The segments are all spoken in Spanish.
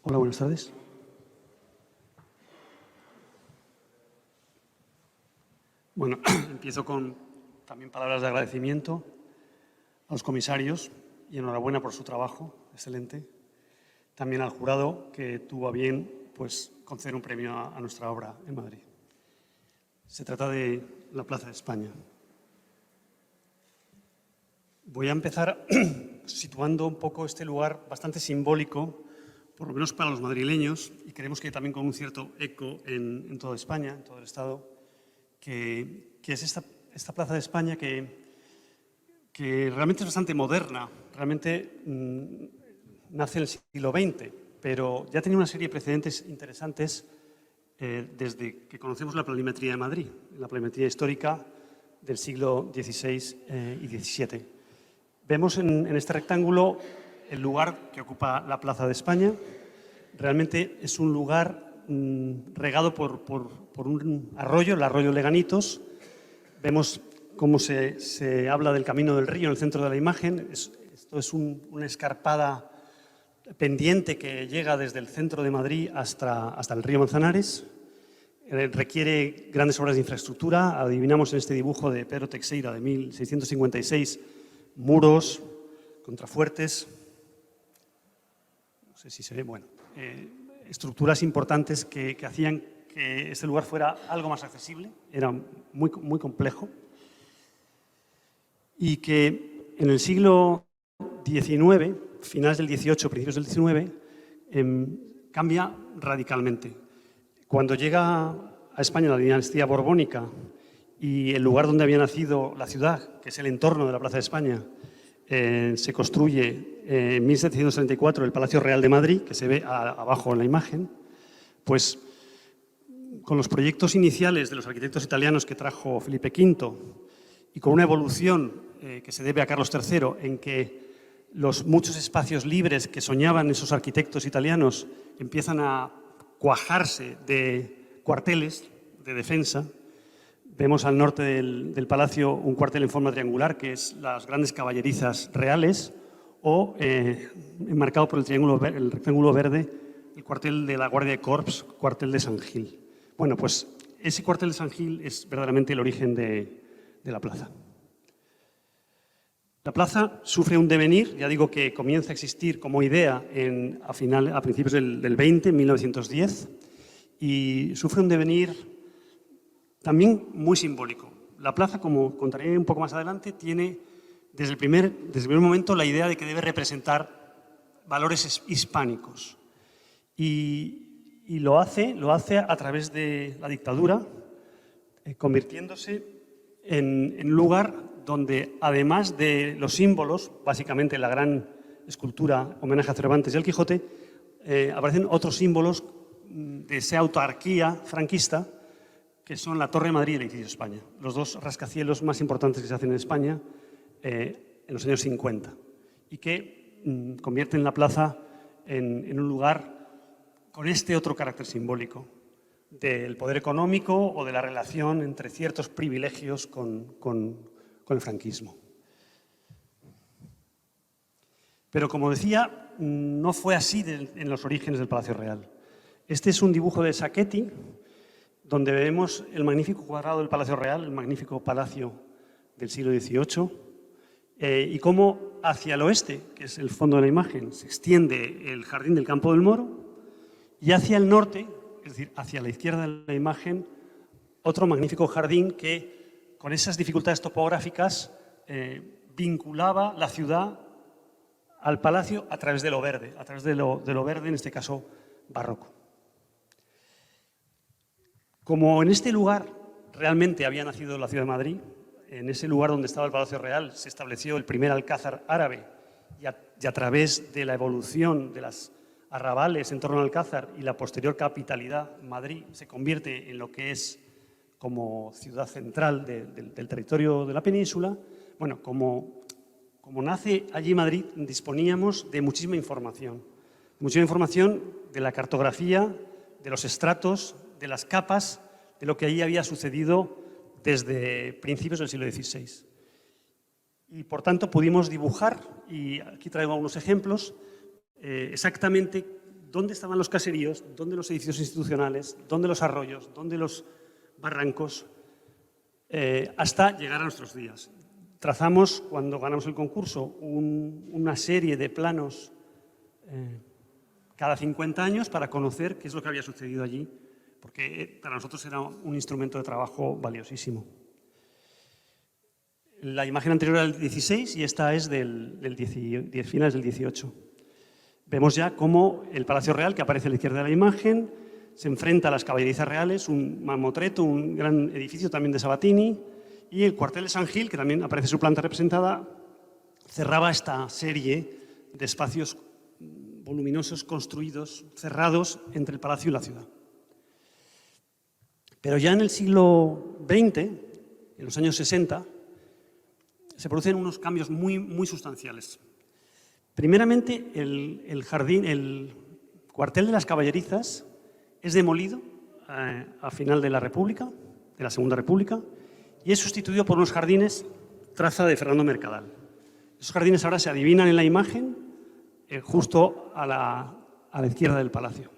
Hola, buenas tardes. Bueno, empiezo con también palabras de agradecimiento a los comisarios y enhorabuena por su trabajo, excelente. También al jurado que tuvo a bien conceder un premio a nuestra obra en Madrid. Se trata de la Plaza de España. Voy a empezar situando un poco este lugar bastante simbólico, por lo menos para los madrileños, y creemos que también con un cierto eco en toda España, en todo el Estado, que es esta Plaza de España que realmente es bastante moderna, realmente nace en el siglo XX, pero ya tenía una serie de precedentes interesantes desde que conocemos la planimetría de Madrid, la planimetría histórica del siglo XVI y XVII. Vemos en este rectángulo el lugar que ocupa la Plaza de España. Realmente es un lugar regado por un arroyo, el arroyo Leganitos. Vemos cómo se habla del Camino del Río en el centro de la imagen. Esto es una escarpada pendiente que llega desde el centro de Madrid hasta el río Manzanares. Requiere grandes obras de infraestructura. Adivinamos en este dibujo de Pedro Teixeira de 1656 muros, contrafuertes, no sé si se ve, bueno, estructuras importantes que hacían que este lugar fuera algo más accesible, era muy complejo, y que en el siglo XIX, finales del XVIII, principios del XIX, cambia radicalmente. Cuando llega a España la dinastía borbónica y el lugar donde había nacido la ciudad, que es el entorno de la Plaza de España, se construye en 1734 el Palacio Real de Madrid, que se ve abajo en la imagen, pues con los proyectos iniciales de los arquitectos italianos que trajo Felipe V y con una evolución que se debe a Carlos III, en que los muchos espacios libres que soñaban esos arquitectos italianos empiezan a cuajarse de cuarteles de defensa. Vemos al norte del palacio un cuartel en forma triangular, que es las grandes caballerizas reales, o enmarcado por el rectángulo verde, el cuartel de la Guardia de Corps, cuartel de San Gil. Bueno, pues ese cuartel de San Gil es verdaderamente el origen de la plaza. La plaza sufre un devenir, ya digo que comienza a existir como idea a principios del 20, en 1910, y sufre un devenir también muy simbólico. La plaza, como contaré un poco más adelante, tiene desde el primer momento la idea de que debe representar valores hispánicos. Y lo hace a través de la dictadura, convirtiéndose en un lugar donde, además de los símbolos, básicamente la gran escultura homenaje a Cervantes y al Quijote, aparecen otros símbolos de esa autarquía franquista, que son la Torre de Madrid y el Edificio de España, los dos rascacielos más importantes que se hacen en España en los años 50 y que convierten la plaza en un lugar con este otro carácter simbólico del poder económico o de la relación entre ciertos privilegios con el franquismo. Pero, como decía, no fue así en los orígenes del Palacio Real. Este es un dibujo de Sacchetti, donde vemos el magnífico cuadrado del Palacio Real, el magnífico palacio del siglo XVIII, y cómo hacia el oeste, que es el fondo de la imagen, se extiende el jardín del Campo del Moro, y hacia el norte, es decir, hacia la izquierda de la imagen, otro magnífico jardín que, con esas dificultades topográficas, vinculaba la ciudad al palacio a través de lo verde, en este caso barroco. Como en este lugar realmente había nacido la ciudad de Madrid, en ese lugar donde estaba el Palacio Real se estableció el primer alcázar árabe y a través de la evolución de las arrabales en torno al alcázar y la posterior capitalidad, Madrid se convierte en lo que es como ciudad central del territorio de la península. Bueno, como nace allí Madrid, disponíamos de muchísima información de la cartografía, de los estratos, de las capas, de lo que allí había sucedido desde principios del siglo XVI. Y, por tanto, pudimos dibujar, y aquí traigo algunos ejemplos, exactamente dónde estaban los caseríos, dónde los edificios institucionales, dónde los arroyos, dónde los barrancos, hasta llegar a nuestros días. Trazamos, cuando ganamos el concurso, una serie de planos cada 50 años para conocer qué es lo que había sucedido allí, porque para nosotros era un instrumento de trabajo valiosísimo. La imagen anterior era del 16 y esta es del finales del 18. Vemos ya cómo el Palacio Real, que aparece a la izquierda de la imagen, se enfrenta a las caballerizas reales, un mamotreto, un gran edificio también de Sabatini, y el cuartel de San Gil, que también aparece su planta representada, cerraba esta serie de espacios voluminosos construidos, cerrados entre el palacio y la ciudad. Pero ya en el siglo XX, en los años 60, se producen unos cambios muy sustanciales. Primeramente, el cuartel de las caballerizas es demolido a final de la República, de la Segunda República, y es sustituido por unos jardines traza de Fernando Mercadal. Esos jardines ahora se adivinan en la imagen, justo a la izquierda del palacio.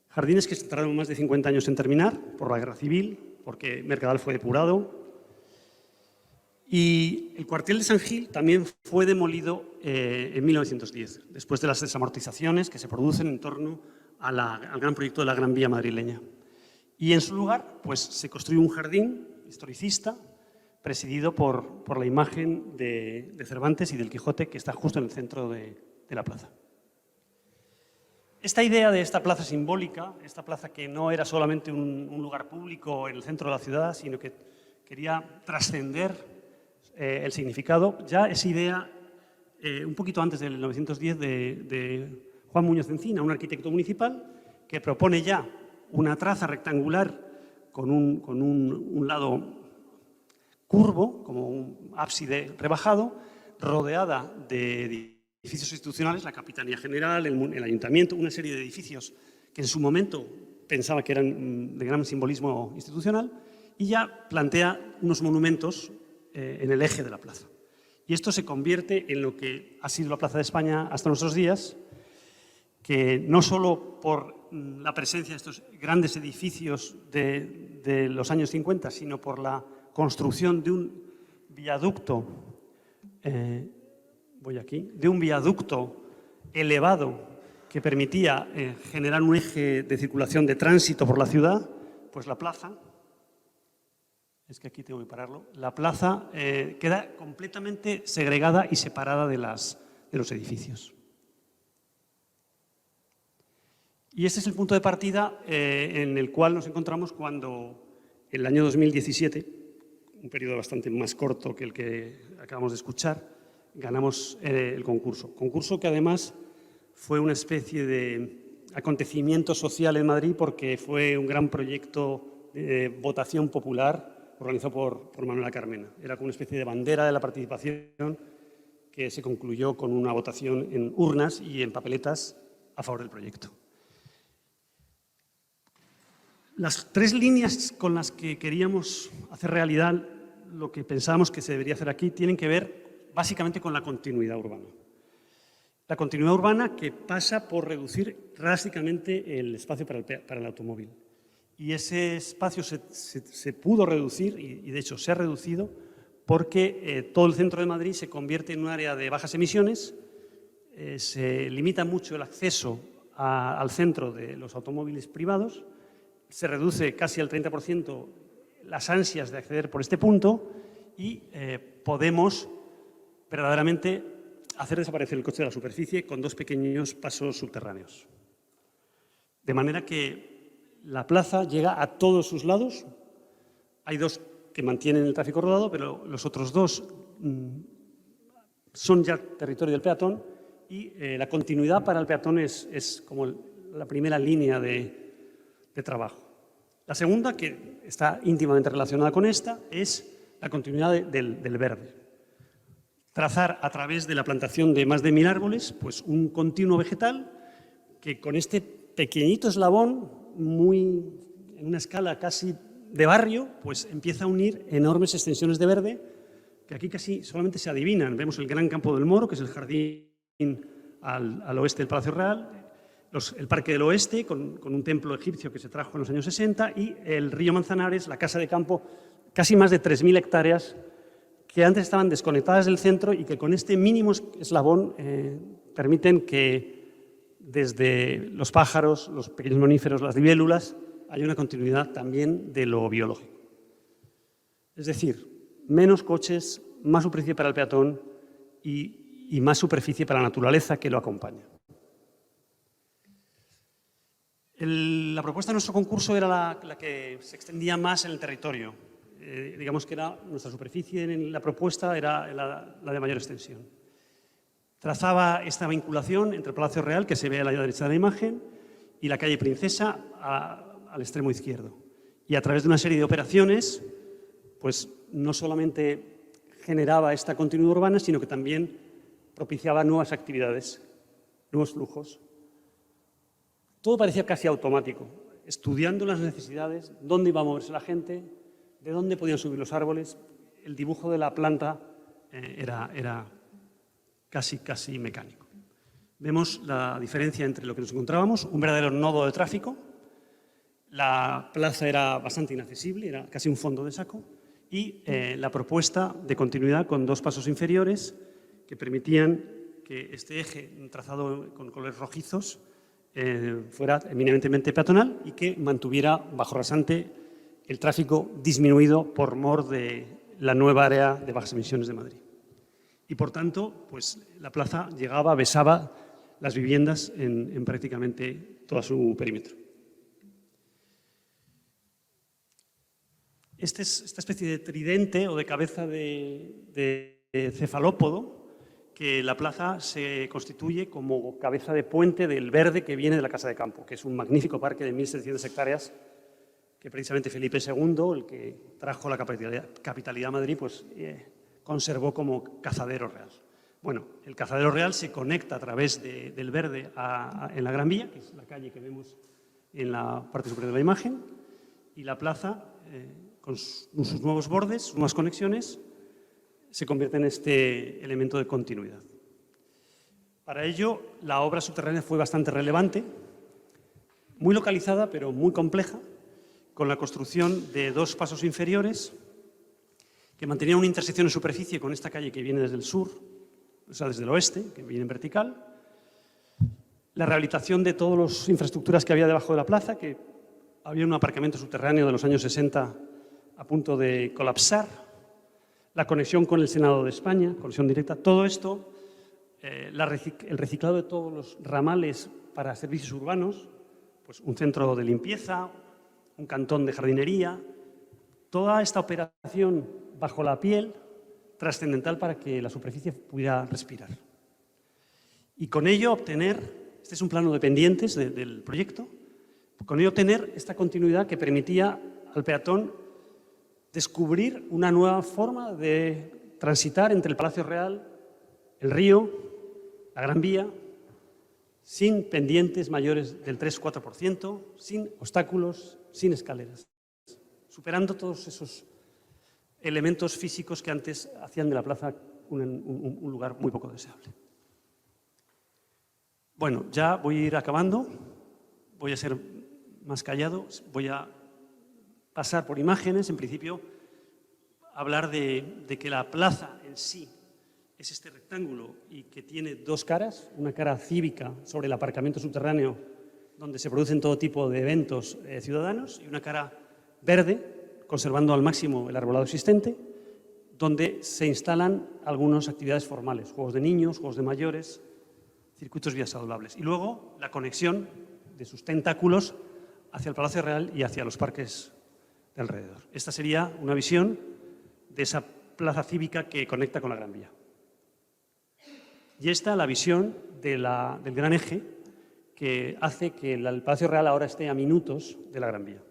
Jardines que se tardaron más de 50 años en terminar por la Guerra Civil, porque Mercadal fue depurado. Y el cuartel de San Gil también fue demolido en 1910, después de las desamortizaciones que se producen en torno al gran proyecto de la Gran Vía madrileña. Y en su lugar, pues, se construyó un jardín historicista presidido por la imagen de Cervantes y del Quijote, que está justo en el centro de la plaza. Esta idea de esta plaza simbólica, esta plaza que no era solamente un lugar público en el centro de la ciudad, sino que quería trascender el significado, ya es idea un poquito antes del 1910 de Juan Muñoz Encina, un arquitecto municipal que propone ya una traza rectangular con un lado curvo, como un ábside rebajado, rodeada de edificios institucionales, la Capitanía General, el Ayuntamiento, una serie de edificios que en su momento pensaba que eran de gran simbolismo institucional, y ya plantea unos monumentos en el eje de la plaza. Y esto se convierte en lo que ha sido la Plaza de España hasta nuestros días, que no solo por la presencia de estos grandes edificios de los años 50, sino por la construcción de un viaducto, elevado que permitía generar un eje de circulación de tránsito por la ciudad, pues la plaza, es que aquí tengo que pararlo, la plaza queda completamente segregada y separada de los edificios. Y este es el punto de partida en el cual nos encontramos cuando, en el año 2017, un periodo bastante más corto que el que acabamos de escuchar, ganamos el concurso. Concurso que además fue una especie de acontecimiento social en Madrid porque fue un gran proyecto de votación popular organizado por Manuela Carmena. Era como una especie de bandera de la participación que se concluyó con una votación en urnas y en papeletas a favor del proyecto. Las tres líneas con las que queríamos hacer realidad lo que pensábamos que se debería hacer aquí tienen que ver básicamente con la continuidad urbana. La continuidad urbana que pasa por reducir drásticamente el espacio para el automóvil. Y ese espacio se pudo reducir, y de hecho se ha reducido, porque todo el centro de Madrid se convierte en un área de bajas emisiones, se limita mucho el acceso al centro de los automóviles privados, se reduce casi al 30% las ansias de acceder por este punto y podemos verdaderamente hacer desaparecer el coche de la superficie con dos pequeños pasos subterráneos. De manera que la plaza llega a todos sus lados. Hay dos que mantienen el tráfico rodado, pero los otros dos son ya territorio del peatón y la continuidad para el peatón es como la primera línea de trabajo. La segunda, que está íntimamente relacionada con esta, es la continuidad del verde. Trazar a través de la plantación de más de 1000 árboles pues un continuo vegetal que con este pequeñito eslabón, en una escala casi de barrio, pues empieza a unir enormes extensiones de verde que aquí casi solamente se adivinan. Vemos el gran campo del Moro, que es el jardín al oeste del Palacio Real. el Parque del Oeste, con un templo egipcio que se trajo en los años 60, y el río Manzanares, la casa de campo, casi más de 3.000 hectáreas que antes estaban desconectadas del centro y que con este mínimo eslabón permiten que desde los pájaros, los pequeños mamíferos, las libélulas, haya una continuidad también de lo biológico. Es decir, menos coches, más superficie para el peatón y más superficie para la naturaleza que lo acompaña. La propuesta de nuestro concurso era la que se extendía más en el territorio. Digamos que nuestra superficie en la propuesta era la de mayor extensión. Trazaba esta vinculación entre el Palacio Real, que se ve a la derecha de la imagen, y la calle Princesa al extremo izquierdo. Y a través de una serie de operaciones, pues no solamente generaba esta continuidad urbana, sino que también propiciaba nuevas actividades, nuevos flujos. Todo parecía casi automático, estudiando las necesidades, dónde iba a moverse la gente, de dónde podían subir los árboles. El dibujo de la planta era casi mecánico. Vemos la diferencia entre lo que nos encontrábamos, un verdadero nodo de tráfico. La plaza era bastante inaccesible, era casi un fondo de saco, y la propuesta de continuidad con dos pasos inferiores que permitían que este eje trazado con colores rojizos fuera eminentemente peatonal y que mantuviera bajo rasante el tráfico disminuido por mor de la nueva área de bajas emisiones de Madrid. Y por tanto, pues la plaza besaba las viviendas en prácticamente todo su perímetro. Esta especie de tridente o de cabeza de cefalópodo, que la plaza se constituye como cabeza de puente del verde que viene de la Casa de Campo, que es un magnífico parque de 1.700 hectáreas que precisamente Felipe II, el que trajo la capitalidad a Madrid, pues conservó como cazadero real. Bueno, el cazadero real se conecta a través del verde en la Gran Vía, que es la calle que vemos en la parte superior de la imagen, y la plaza, con sus nuevos bordes, sus nuevas conexiones, se convierte en este elemento de continuidad. Para ello, la obra subterránea fue bastante relevante, muy localizada, pero muy compleja, con la construcción de dos pasos inferiores que mantenían una intersección en superficie con esta calle que viene desde el sur, o sea, desde el oeste, que viene en vertical, la rehabilitación de todas las infraestructuras que había debajo de la plaza, que había un aparcamiento subterráneo de los años 60 a punto de colapsar, la conexión con el Senado de España, conexión directa, todo esto, el reciclado de todos los ramales para servicios urbanos, pues un centro de limpieza, un cantón de jardinería, toda esta operación bajo la piel, trascendental para que la superficie pudiera respirar. Y con ello obtener, este es un plano de pendientes del proyecto, con ello obtener esta continuidad que permitía al peatón descubrir una nueva forma de transitar entre el Palacio Real, el río, la Gran Vía, sin pendientes mayores del 3-4%, sin obstáculos, sin escaleras, superando todos esos elementos físicos que antes hacían de la plaza un lugar muy poco deseable. Bueno, ya voy a ir acabando, voy a ser más callado, voy a pasar por imágenes, en principio hablar de que la plaza en sí es este rectángulo y que tiene dos caras, una cara cívica sobre el aparcamiento subterráneo donde se producen todo tipo de eventos ciudadanos y una cara verde, conservando al máximo el arbolado existente, donde se instalan algunas actividades formales, juegos de niños, juegos de mayores, circuitos vías saludables. Y luego la conexión de sus tentáculos hacia el Palacio Real y hacia los parques de alrededor. Esta sería una visión de esa plaza cívica que conecta con la Gran Vía. Y esta la visión del gran eje que hace que el Palacio Real ahora esté a minutos de la Gran Vía.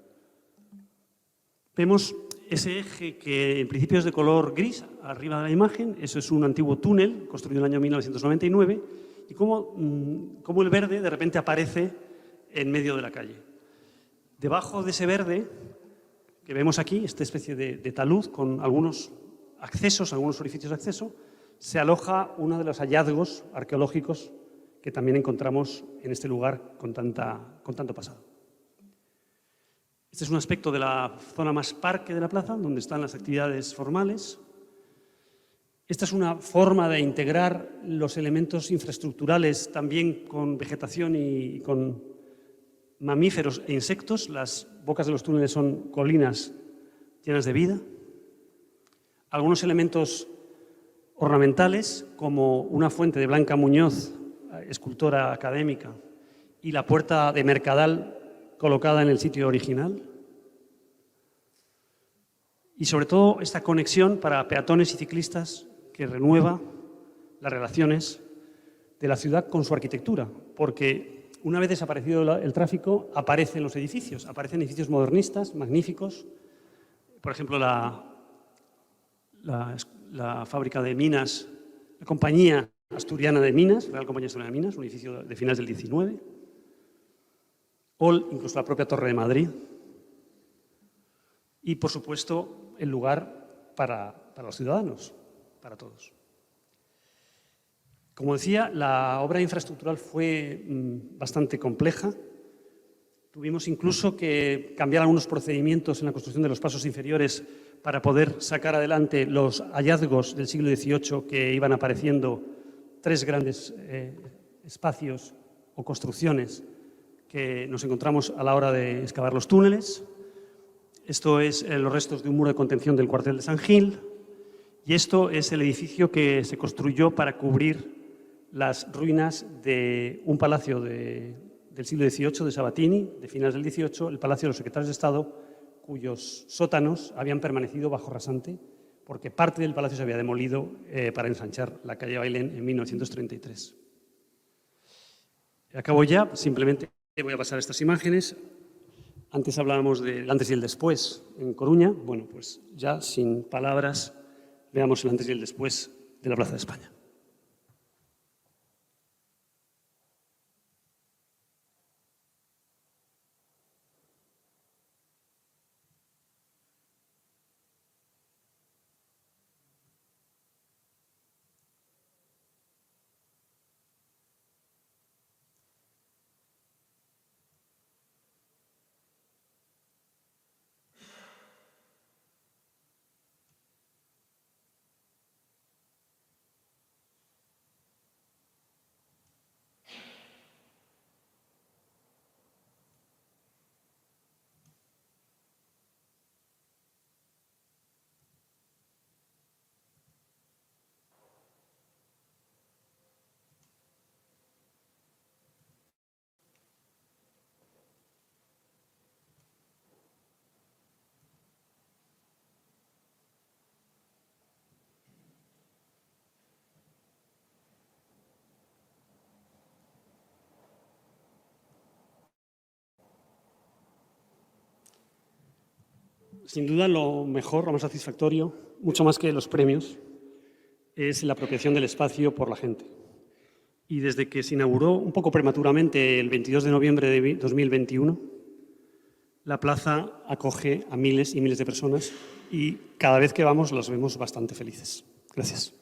Vemos ese eje que en principio es de color gris, arriba de la imagen. Eso es un antiguo túnel construido en el año 1999 y cómo el verde de repente aparece en medio de la calle. Debajo de ese verde que vemos aquí, esta especie de talud con algunos accesos, algunos orificios de acceso, se aloja uno de los hallazgos arqueológicos que también encontramos en este lugar con tanto pasado. Este es un aspecto de la zona más parque de la plaza, donde están las actividades formales. Esta es una forma de integrar los elementos infraestructurales también con vegetación y con mamíferos e insectos. Las bocas de los túneles son colinas llenas de vida. Algunos elementos ornamentales, como una fuente de Blanca Muñoz, escultora académica, y la puerta de Mercadal colocada en el sitio original. Y sobre todo esta conexión para peatones y ciclistas que renueva las relaciones de la ciudad con su arquitectura, porque una vez desaparecido el tráfico, aparecen los edificios, aparecen edificios modernistas, magníficos. Por ejemplo, la fábrica de minas, la Compañía Asturiana de Minas, Real Compañía Asturiana de Minas, un edificio de finales del 19, o incluso la propia Torre de Madrid. Y, por supuesto, el lugar para los ciudadanos, para todos. Como decía, la obra infraestructural fue bastante compleja. Tuvimos incluso que cambiar algunos procedimientos en la construcción de los pasos inferiores para poder sacar adelante los hallazgos del siglo XVIII que iban apareciendo, tres grandes espacios o construcciones que nos encontramos a la hora de excavar los túneles. Esto es los restos de un muro de contención del cuartel de San Gil, y esto es el edificio que se construyó para cubrir las ruinas de un palacio del siglo XVIII de Sabatini, de finales del XVIII, el Palacio de los Secretarios de Estado, cuyos sótanos habían permanecido bajo rasante, porque parte del palacio se había demolido para ensanchar la calle Bailén en 1933. Acabo ya, simplemente voy a pasar estas imágenes. Antes hablábamos del antes y el después en Coruña. Bueno, pues ya sin palabras, veamos el antes y el después de la Plaza de España. Sin duda, lo mejor, lo más satisfactorio, mucho más que los premios, es la apropiación del espacio por la gente. Y desde que se inauguró un poco prematuramente el 22 de noviembre de 2021, la plaza acoge a miles y miles de personas y cada vez que vamos las vemos bastante felices. Gracias.